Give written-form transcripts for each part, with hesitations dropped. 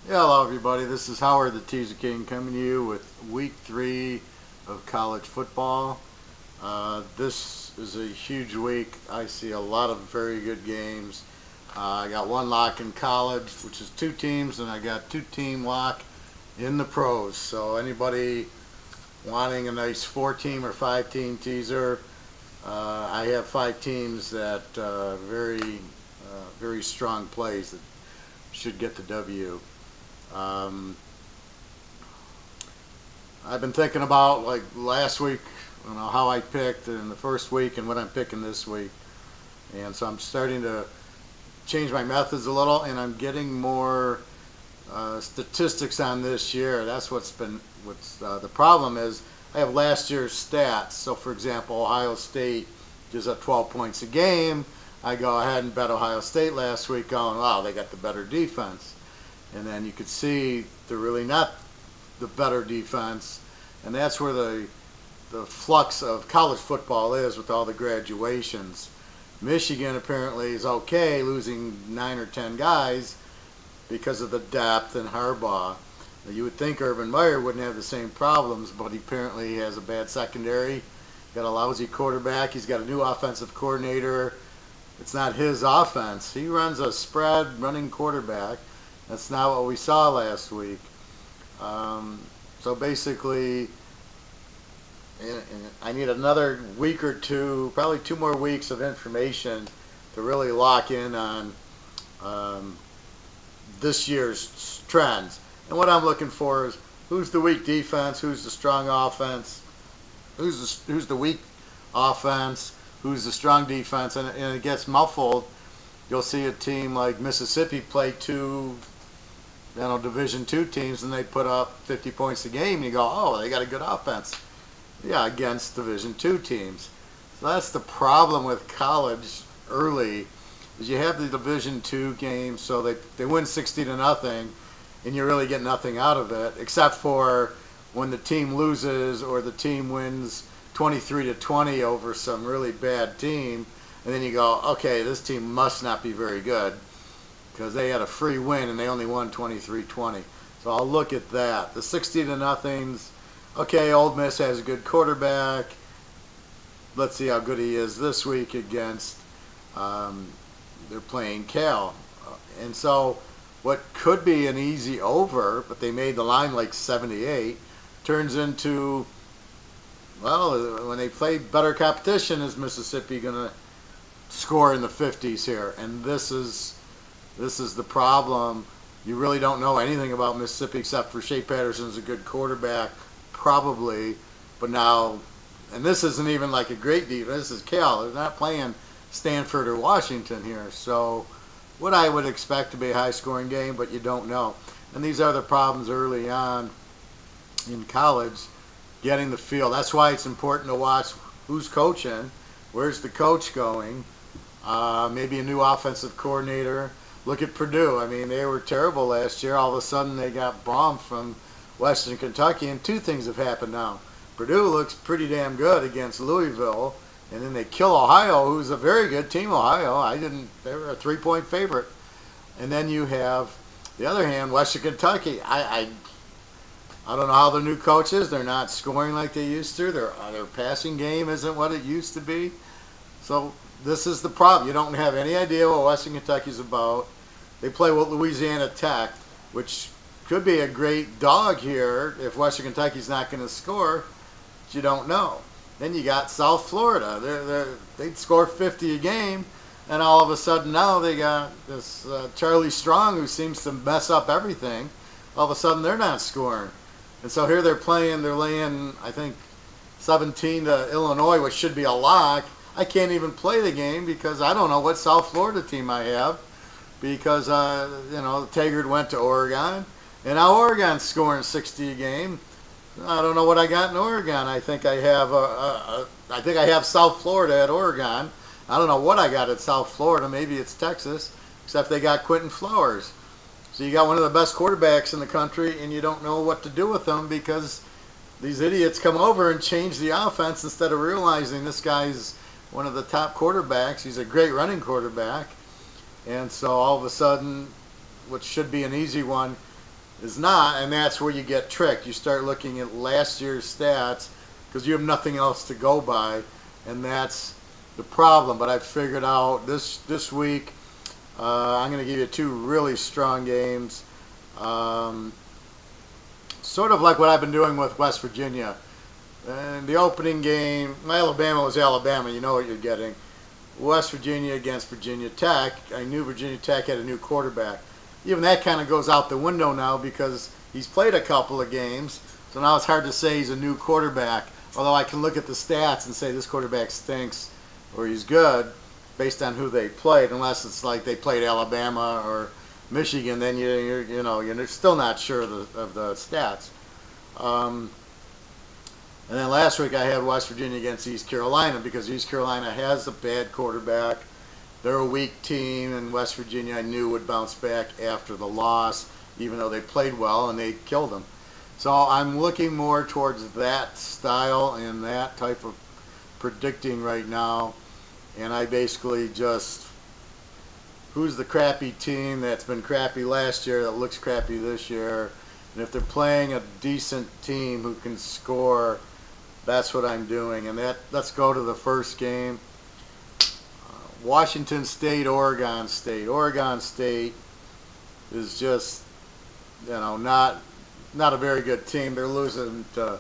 Hello everybody, this is Howard the Teaserking coming to you with week 3 of college football. This is a huge week. I see a lot of very good games. I got one lock in college, which is 2 teams, and I got 2-team lock in the pros. So anybody wanting a nice 4-team or 5-team teaser, I have 5 teams that very strong plays that should get the W. Um, I've been thinking about like last week, how I picked in the first week and what I'm picking this week, and so I'm starting to change my methods a little, and I'm getting more statistics on this year. That's what's the problem is. I have last year's stats. So, for example, Ohio State gives up 12 points a game. I go ahead and bet Ohio State last week, going, wow, they got the better defense. And then you could see they're really not the better defense, and that's where the flux of college football is with all the graduations. Michigan apparently is okay losing 9 or 10 guys because of the depth and Harbaugh. Now, you would think Urban Meyer wouldn't have the same problems, but he apparently has a bad secondary, got a lousy quarterback, he's got a new offensive coordinator. It's not his offense. He runs a spread running quarterback. That's not what we saw last week. So basically, I need another week or two, probably 2 more weeks of information to really lock in on this year's trends. And what I'm looking for is who's the weak defense, who's the strong offense, who's the weak offense, who's the strong defense, and it gets muffled. You'll see a team like Mississippi play 2 Division II teams, and they put up 50 points a game, and you go, oh, they got a good offense. Yeah, against Division II teams. So that's the problem with college early, is you have the Division II games, so they win 60-0, and you really get nothing out of it, except for when the team loses or the team wins 23-20 over some really bad team, and then you go, okay, this team must not be very good, because they had a free win and they only won 23-20. So I'll look at that. The 60-0s, okay, Ole Miss has a good quarterback. Let's see how good he is this week against, they're playing Cal. And so what could be an easy over, but they made the line like 78, turns into, well, when they play better competition, is Mississippi going to score in the 50s here? And this is the problem. You really don't know anything about Mississippi except for Shea Patterson's a good quarterback, probably. But now, and this isn't even like a great defense. This is Cal. They're not playing Stanford or Washington here. So what I would expect to be a high-scoring game, but you don't know. And these are the problems early on in college, getting the feel. That's why it's important to watch who's coaching, where's the coach going, maybe a new offensive coordinator. Look at Purdue. I mean, they were terrible last year. All of a sudden, they got bombed from Western Kentucky, and 2 things have happened now. Purdue looks pretty damn good against Louisville, and then they kill Ohio, who's a very good team. Ohio, they were a 3-point favorite. And then you have, the other hand, Western Kentucky. I don't know how the new coach is. They're not scoring like they used to. Their passing game isn't what it used to be. So this is the problem. You don't have any idea what Western Kentucky's about. They play with Louisiana Tech, which could be a great dog here if Western Kentucky's not going to score, but you don't know. Then you got South Florida. They'd score 50 a game, and all of a sudden now they got this Charlie Strong who seems to mess up everything. All of a sudden they're not scoring. And so here they're laying, I think, 17 to Illinois, which should be a lock. I can't even play the game because I don't know what South Florida team I have, because Taggart went to Oregon, and now Oregon's scoring 60 a game. I don't know what I got in Oregon. I think I have South Florida at Oregon. I don't know what I got at South Florida. Maybe it's Texas, except they got Quentin Flowers. So you got one of the best quarterbacks in the country, and you don't know what to do with them because these idiots come over and change the offense instead of realizing this guy's one of the top quarterbacks. He's a great running quarterback. And so all of a sudden, what should be an easy one, is not, and that's where you get tricked. You start looking at last year's stats because you have nothing else to go by, and that's the problem. But I've figured out this week I'm going to give you two really strong games, sort of like what I've been doing with West Virginia. And the opening game, Alabama was Alabama. You know what you're getting. West Virginia against Virginia Tech. I knew Virginia Tech had a new quarterback. Even that kind of goes out the window now because he's played a couple of games. So now it's hard to say he's a new quarterback. Although I can look at the stats and say this quarterback stinks or he's good based on who they played. Unless it's like they played Alabama or Michigan, then you're still not sure of the stats. And then last week I had West Virginia against East Carolina because East Carolina has a bad quarterback. They're a weak team, and West Virginia I knew would bounce back after the loss, even though they played well and they killed them. So I'm looking more towards that style and that type of predicting right now. And I basically just, who's the crappy team that's been crappy last year that looks crappy this year? And if they're playing a decent team who can score, that's what I'm doing. And let's go to the first game. Washington State, Oregon State. Oregon State is just, not a very good team. They're losing to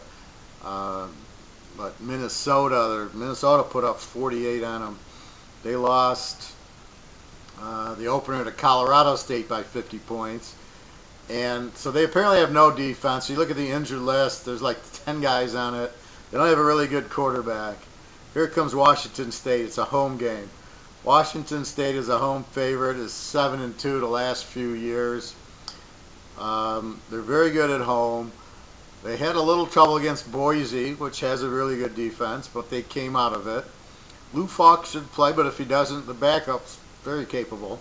Minnesota. Minnesota put up 48 on them. They lost the opener to Colorado State by 50 points. And so they apparently have no defense. You look at the injured list, there's like 10 guys on it. They don't have a really good quarterback. Here comes Washington State. It's a home game. Washington State is a home favorite, is 7-2 the last few years. They're very good at home. They had a little trouble against Boise, which has a really good defense, but they came out of it. Lou Falk should play, but if he doesn't, the backup's very capable.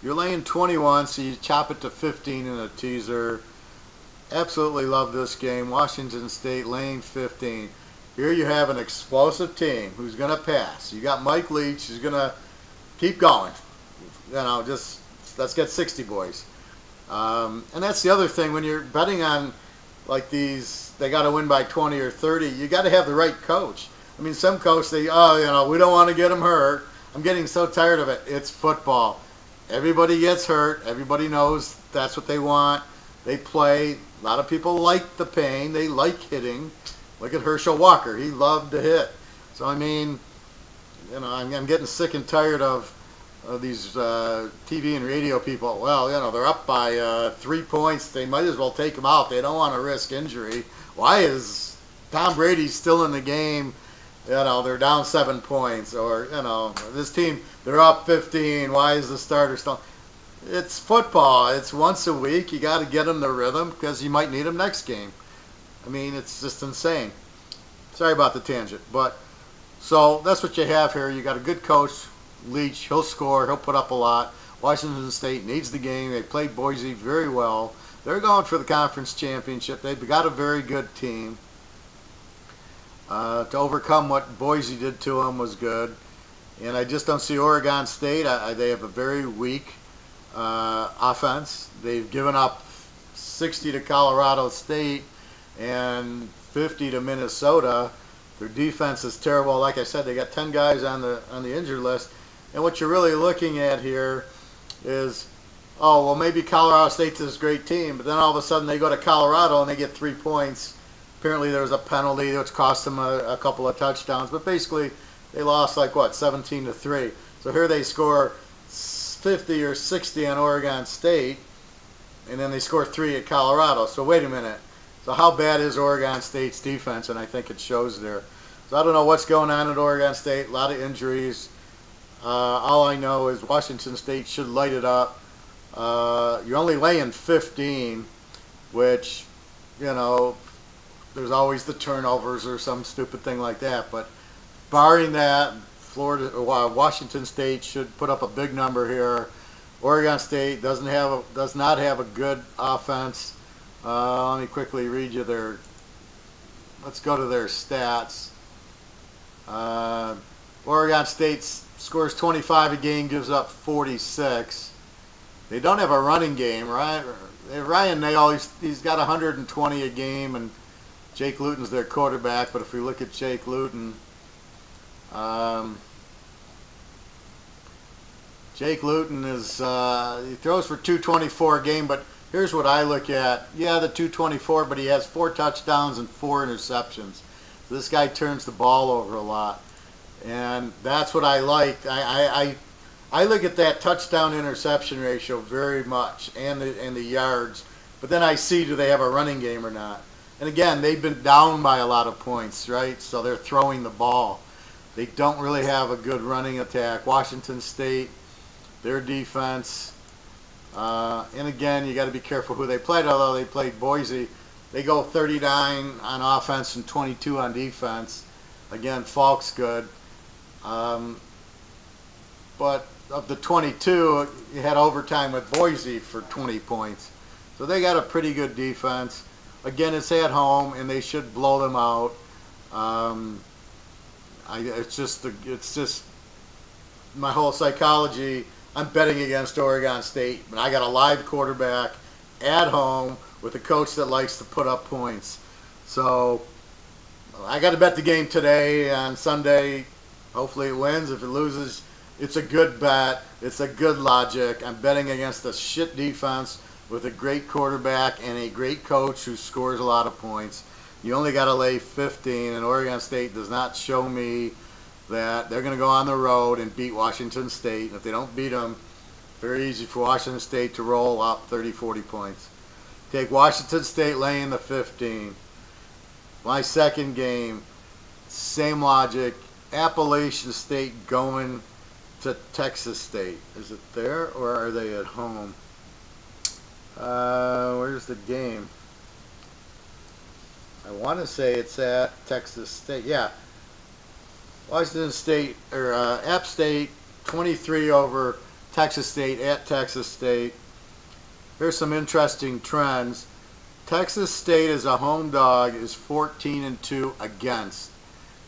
You're laying 21, so you chop it to 15 in a teaser. Absolutely love this game. Washington State laying 15. Here you have an explosive team who's going to pass. You got Mike Leach who's going to keep going. Just let's get 60 boys. And that's the other thing when you're betting on like these, they got to win by 20 or 30. You got to have the right coach. I mean, some coach we don't want to get them hurt. I'm getting so tired of it. It's football. Everybody gets hurt. Everybody knows that's what they want. They play. A lot of people like the pain. They like hitting. Look at Herschel Walker. He loved to hit. So, I mean, I'm getting sick and tired of these TV and radio people. Well, they're up by 3 points. They might as well take them out. They don't want to risk injury. Why is Tom Brady still in the game? They're down 7 points. Or, this team, they're up 15. Why is the starter still? It's football. It's once a week. You got to get them the rhythm because you might need them next game. I mean, it's just insane. Sorry about the tangent. But, so that's what you have here. You got a good coach, Leach. He'll score. He'll put up a lot. Washington State needs the game. They played Boise very well. They're going for the conference championship. They've got a very good team. To overcome what Boise did to them was good. And I just don't see Oregon State. They have a very weak offense. They've given up 60 to Colorado State and 50 to Minnesota. Their defense is terrible. Like I said, they got 10 guys on the injured list. And what you're really looking at here is, maybe Colorado State's this great team, but then all of a sudden they go to Colorado and they get 3 points. Apparently there was a penalty which cost them a couple of touchdowns, but basically they lost 17-3. So here they score 50 or 60 on Oregon State, and then they score 3 at Colorado. So wait a minute. So how bad is Oregon State's defense? And I think it shows there. So I don't know what's going on at Oregon State. A lot of injuries. All I know is Washington State should light it up. You're only laying 15, which, there's always the turnovers or some stupid thing like that. But barring that, Washington State should put up a big number here. Oregon State does not have a good offense. Let me quickly read you let's go to their stats. Oregon State scores 25 a game, gives up 46. They don't have a running game, right? Ryan Nail, he's got 120 a game, and Jake Luton's their quarterback. But if we look at Jake Luton, Jake Luton is he throws for 224 a game, but here's what I look at. Yeah, the 224, but he has 4 touchdowns and 4 interceptions. So this guy turns the ball over a lot, and that's what I like. I look at that touchdown interception ratio very much, and the yards. But then I see, do they have a running game or not? And again, they've been down by a lot of points, right? So they're throwing the ball. They don't really have a good running attack. Washington State, their defense, and again, you got to be careful who they played. Although they played Boise, they go 39 on offense and 22 on defense. Again, Falk's good, but of the 22, you had overtime with Boise for 20 points. So they got a pretty good defense. Again, it's at home, and they should blow them out. It's just my whole psychology. I'm betting against Oregon State, but I got a live quarterback at home with a coach that likes to put up points. So I got to bet the game today. On Sunday, hopefully it wins. If it loses, it's a good bet. It's a good logic. I'm betting against a shit defense with a great quarterback and a great coach who scores a lot of points. You only got to lay 15, and Oregon State does not show me that they're going to go on the road and beat Washington State. And if they don't beat them, very easy for Washington State to roll up 30, 40 points. Take Washington State laying the 15. My second game, same logic. Appalachian State going to Texas State. Is it there, or are they at home? Where's the game? I want to say it's at Texas State. Yeah. Washington State, or App State, 23 over Texas State at Texas State. Here's some interesting trends. Texas State as a home dog is 14-2 against.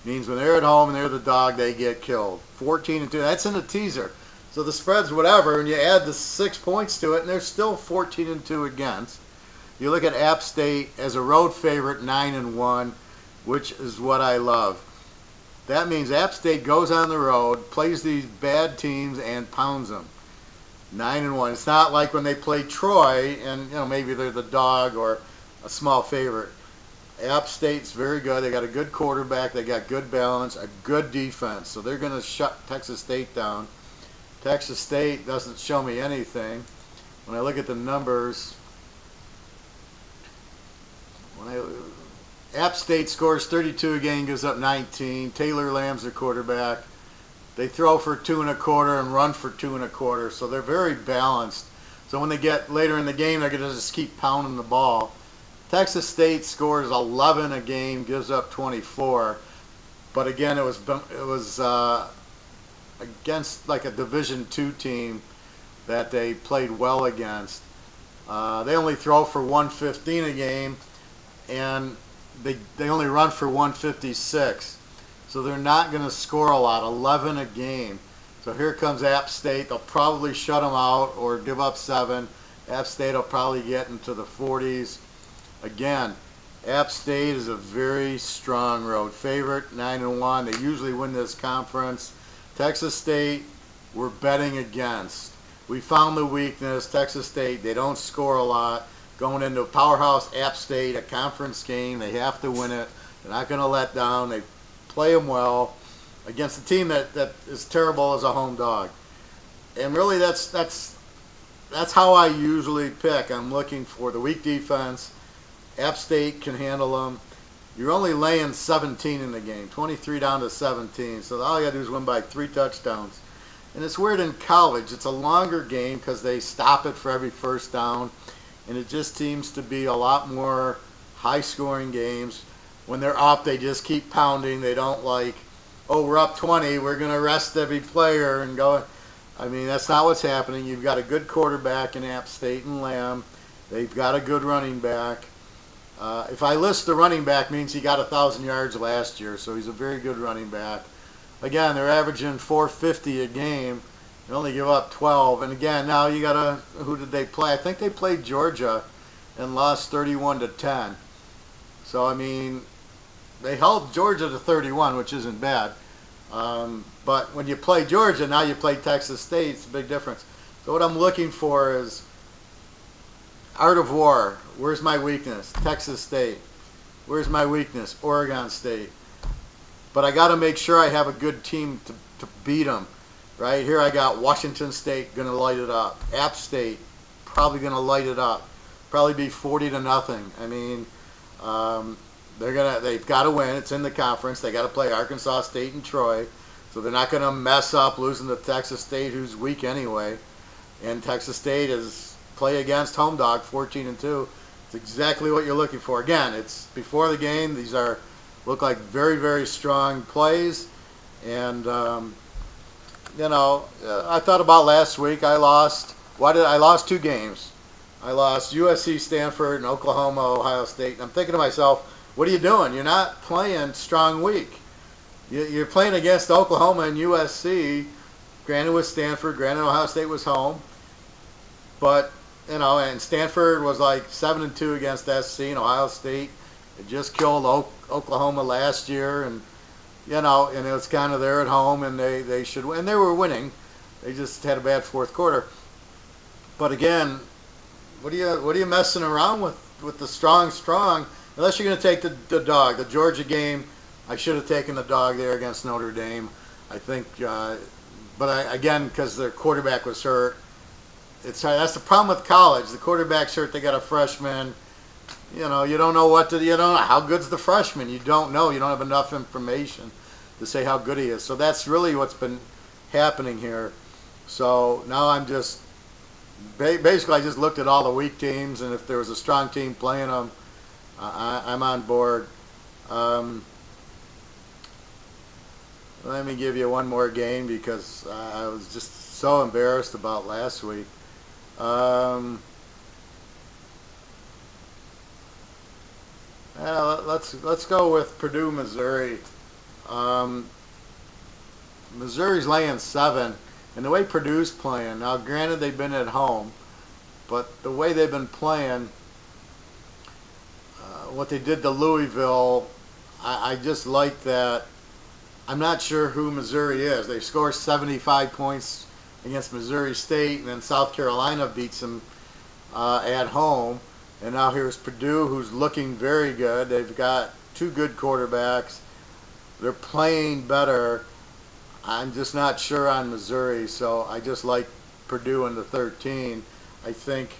Means when they're at home and they're the dog, they get killed. 14-2. That's in the teaser. So the spread's whatever, and you add the 6 points to it, and they're still 14-2 against. You look at App State as a road favorite, 9-1, which is what I love. That means App State goes on the road, plays these bad teams, and pounds them. 9-1. It's not like when they play Troy, and maybe they're the dog or a small favorite. App State's very good. They got a good quarterback. They got good balance, a good defense. So they're going to shut Texas State down. Texas State doesn't show me anything. When I look at the numbers, App State scores 32 a game, gives up 19. Taylor Lamb's their quarterback. They throw for 2 1/4 and run for 2 1/4, so they're very balanced. So when they get later in the game, they're going to just keep pounding the ball. Texas State scores 11 a game, gives up 24. But again, it was against like a Division II team that they played well against. They only throw for 115 a game, and they only run for 156. So they're not going to score a lot, 11 a game. So here comes App State. They'll probably shut them out or give up 7. App State will probably get into the 40s. Again, App State is a very strong road favorite, 9-1. They usually win this conference. Texas State, we're betting against. We found the weakness. Texas State, they don't score a lot. Going into a powerhouse App State, a conference game, they have to win it. They're not going to let down. They play them well against a team that is terrible as a home dog. And really, that's how I usually pick. I'm looking for the weak defense. App State can handle them. You're only laying 17 in the game, 23 down to 17. So all you got to do is win by 3 touchdowns. And it's weird in college. It's a longer game because they stop it for every first down. And it just seems to be a lot more high-scoring games. When they're up, they just keep pounding. They don't like, oh, we're up 20, we're going to rest every player and go. I mean, that's not what's happening. You've got a good quarterback in App State and Lamb. They've got a good running back. If I list the running back, means he got 1,000 yards last year, so he's a very good running back. Again, they're averaging 450 a game. They only give up 12. And again, now you got to, who did they play? I think they played Georgia and lost 31-10. So, I mean, they held Georgia to 31, which isn't bad. But when you play Georgia, now you play Texas State. It's a big difference. So what I'm looking for is art of war. Where's my weakness? Texas State. Where's my weakness? Oregon State. But I got to make sure I have a good team to beat them. Right here I got Washington State going to light it up. AppSt probably going to light it up. Probably be 40-0. I mean, they've got to win. It's in the conference. They got to play Arkansas State and Troy. So they're not going to mess up losing to Texas State, who's weak anyway. And Texas State is play against home dog 14-2. It's exactly what you're looking for. Again, it's before the game. These look like very, very strong plays. And you know, I thought about last week. I lost 2 games. I lost USC, Stanford, and Oklahoma, Ohio State. And I'm thinking to myself, what are you doing? You're not playing strong week. You're playing against Oklahoma and USC. Granted with Stanford, granted Ohio State was home. But, you know, and Stanford was like 7-2 against SC, and Ohio State had just killed Oklahoma last year. And, you know, and it was kind of there at home, and they should win. And they were winning. They just had a bad fourth quarter. But again, what are you messing around with the strong? Unless you're going to take the dog. The Georgia game, I should have taken the dog there against Notre Dame. I think, again, because their quarterback was hurt. That's the problem with college. The quarterback's hurt. They got a freshman. You know, you don't know you don't know how good's the freshman. You don't know. You don't have enough information to say how good he is. So that's really what's been happening here. So now I'm just basically I just looked at all the weak teams, and if there was a strong team playing them, I'm on board. Let me give you one more game because I was just so embarrassed about last week. Let's go with Purdue, Missouri. Missouri's laying 7, and the way Purdue's playing now, granted they've been at home, but the way they've been playing, what they did to Louisville, I just like that. I'm not sure who Missouri is. They scored 75 points against Missouri State, and then South Carolina beats them at home. And now here's Purdue, who's looking very good. They've got 2 good quarterbacks. They're playing better. I'm just not sure on Missouri, so I just like Purdue in the 13. I think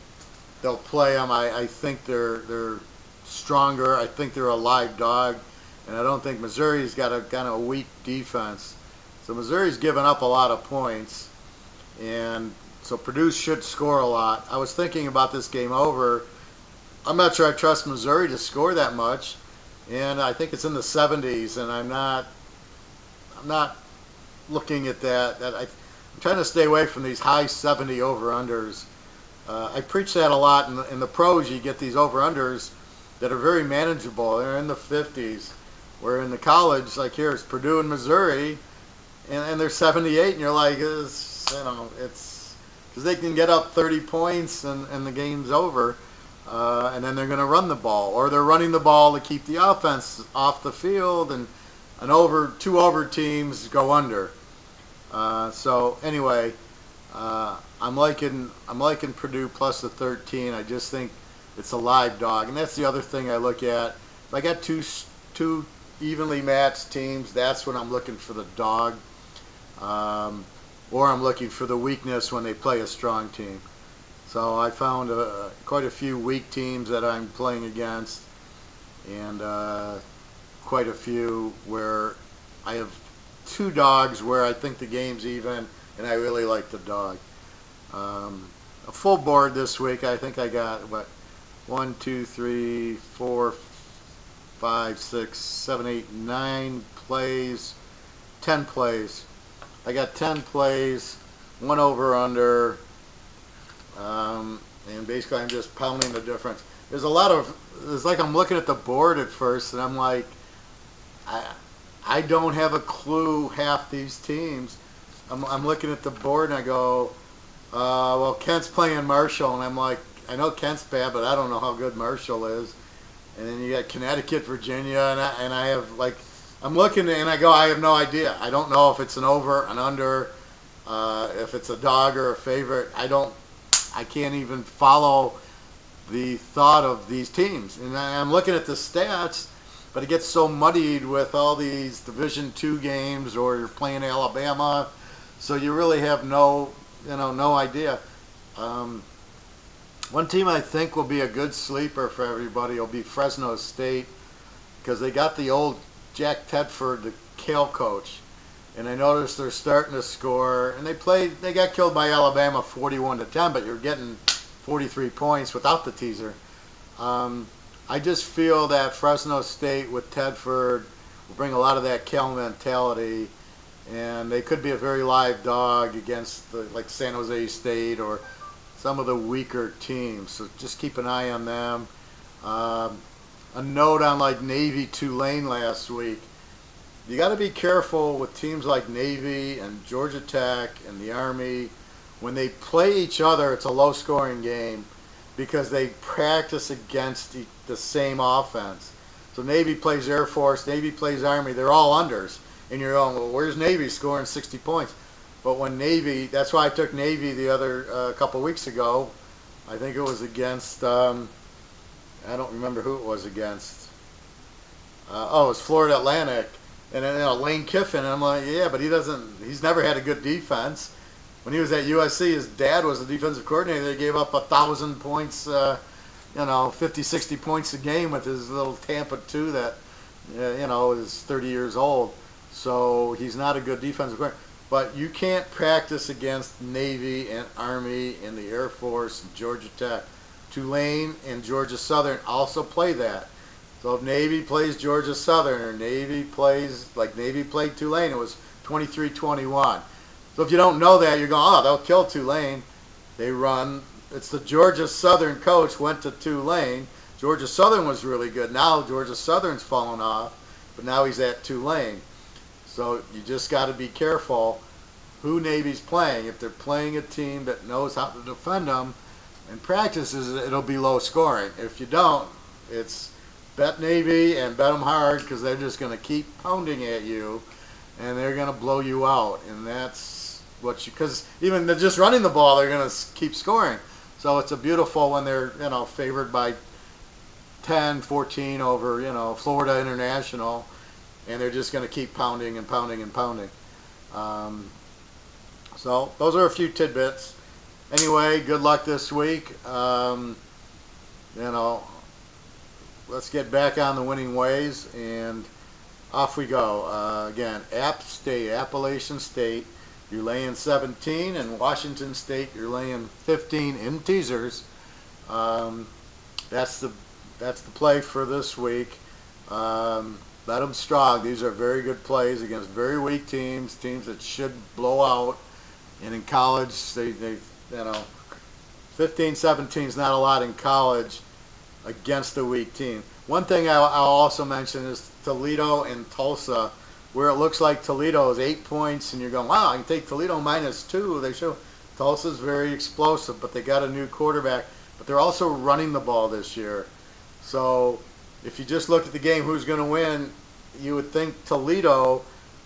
they'll play them. I think they're stronger. I think they're a live dog. And I don't think Missouri's got a kind of a weak defense. So Missouri's given up a lot of points. And so Purdue should score a lot. I was thinking about this game over. I'm not sure I trust Missouri to score that much. And I think it's in the 70s, and I'm not looking at that. I'm trying to stay away from these high 70 over-unders. I preach that a lot. In the pros, you get these over-unders that are very manageable. They're in the 50s. Where in the college, like here, it's Purdue and Missouri, and they're 78, and you're like, it's because they can get up 30 points and the game's over, and then they're going to run the ball, or they're running the ball to keep the offense off the field, and 2 over teams go under. So anyway, I'm liking Purdue plus the 13. I just think it's a live dog, and that's the other thing I look at. If I got two evenly matched teams, that's when I'm looking for the dog, or I'm looking for the weakness when they play a strong team. So I found quite a few weak teams that I'm playing against, and quite a few where I have 2 dogs where I think the game's even, and I really like the dog. A full board this week. I think I got 1, 2, 3, 4, 5, 6, 7, 8, 9 plays, 10 plays. I got 10 plays, 1 over under, and basically I'm just pounding the difference. It's like I'm looking at the board at first, and I'm like, I don't have a clue half these teams. I'm looking at the board and I go, well, Kent's playing Marshall, and I'm like, I know Kent's bad, but I don't know how good Marshall is. And then you got Connecticut, Virginia, and I have like, I'm looking and I go, I have no idea. I don't know if it's an over, an under, if it's a dog or a favorite. I can't even follow the thought of these teams. And I'm looking at the stats, but it gets so muddied with all these Division II games, or you're playing Alabama, so you really have no idea. One team I think will be a good sleeper for everybody will be Fresno State, because they got the old Jack Tedford, the Kale coach, and I noticed they're starting to score. And they got killed by Alabama 41-10, but you're getting 43 points without the teaser. I just feel that Fresno State with Tedford will bring a lot of that Kale mentality, and they could be a very live dog against like San Jose State or some of the weaker teams. So just keep an eye on them. A note on like Navy Tulane last week. You got to be careful with teams like Navy and Georgia Tech and the Army. When they play each other, it's a low-scoring game because they practice against the same offense. So Navy plays Air Force, Navy plays Army. They're all unders. And you're going, well, where's Navy scoring 60 points? But when Navy, that's why I took Navy the other couple weeks ago. I think it was against, I don't remember who it was against. It was Florida Atlantic. And then Lane Kiffin, and I'm like, yeah, but he's never had a good defense. When he was at USC, his dad was the defensive coordinator. They gave up 1,000 points, 50, 60 points a game with his little Tampa 2 that, is 30 years old. So he's not a good defensive coordinator. But you can't practice against Navy and Army and the Air Force and Georgia Tech. Tulane and Georgia Southern also play that. So if Navy plays Georgia Southern or Navy plays, like Navy played Tulane, it was 23-21. So if you don't know that, you're going, oh, they'll kill Tulane. It's the Georgia Southern coach went to Tulane. Georgia Southern was really good. Now Georgia Southern's fallen off, but now he's at Tulane. So you just got to be careful who Navy's playing. If they're playing a team that knows how to defend them and practices, it'll be low scoring. If you don't, it's bet Navy and bet them hard, because they're just going to keep pounding at you and they're going to blow you out. And that's because even just running the ball, they're going to keep scoring. So it's a beautiful when they're, favored by 10, 14 over, Florida International, and they're just going to keep pounding and pounding and pounding. So those are a few tidbits. Anyway, good luck this week. Let's get back on the winning ways, and off we go. Again, AppSt, Appalachian State, you're laying 17, and Washington State, you're laying 15 in teasers. That's the play for this week. Bet them strong. These are very good plays against very weak teams that should blow out. And in college, they 15, 17 is not a lot in college against a weak team. One thing I'll also mention is Toledo and Tulsa, where it looks like Toledo is 8 points, and you're going, wow, I can take Toledo -2. Tulsa's very explosive, but they got a new quarterback. But they're also running the ball this year. So if you just look at the game, who's going to win, you would think Toledo,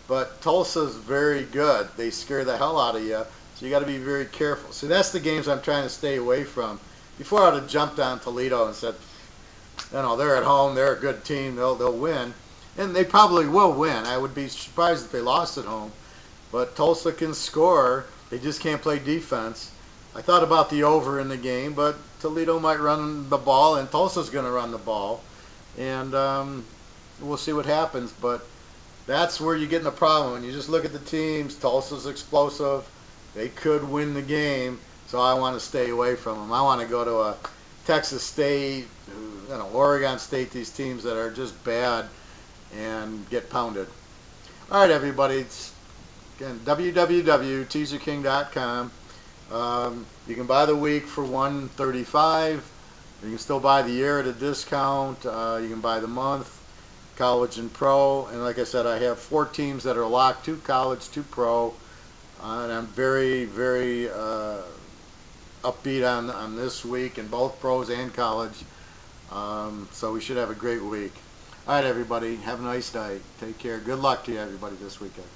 but Tulsa's very good. They scare the hell out of you, so you got to be very careful. So that's the games I'm trying to stay away from. Before I would have jumped on Toledo and said, they're at home, they're a good team, they'll win. And they probably will win. I would be surprised if they lost at home. But Tulsa can score, they just can't play defense. I thought about the over in the game, but Toledo might run the ball, and Tulsa's going to run the ball. And we'll see what happens. But that's where you get in the problem. When you just look at the teams, Tulsa's explosive. They could win the game, so I want to stay away from them. I want to go to a Texas State, Oregon State, these teams that are just bad, and get pounded. All right, everybody. It's, again, www.teaserking.com. You can buy the week for $135. You can still buy the year at a discount. You can buy the month, college and pro. And like I said, I have 4 teams that are locked, 2 college, 2 pro. And I'm very, very upbeat on this week in both pros and college. So we should have a great week. All right, everybody. Have a nice night. Take care. Good luck to you, everybody, this weekend.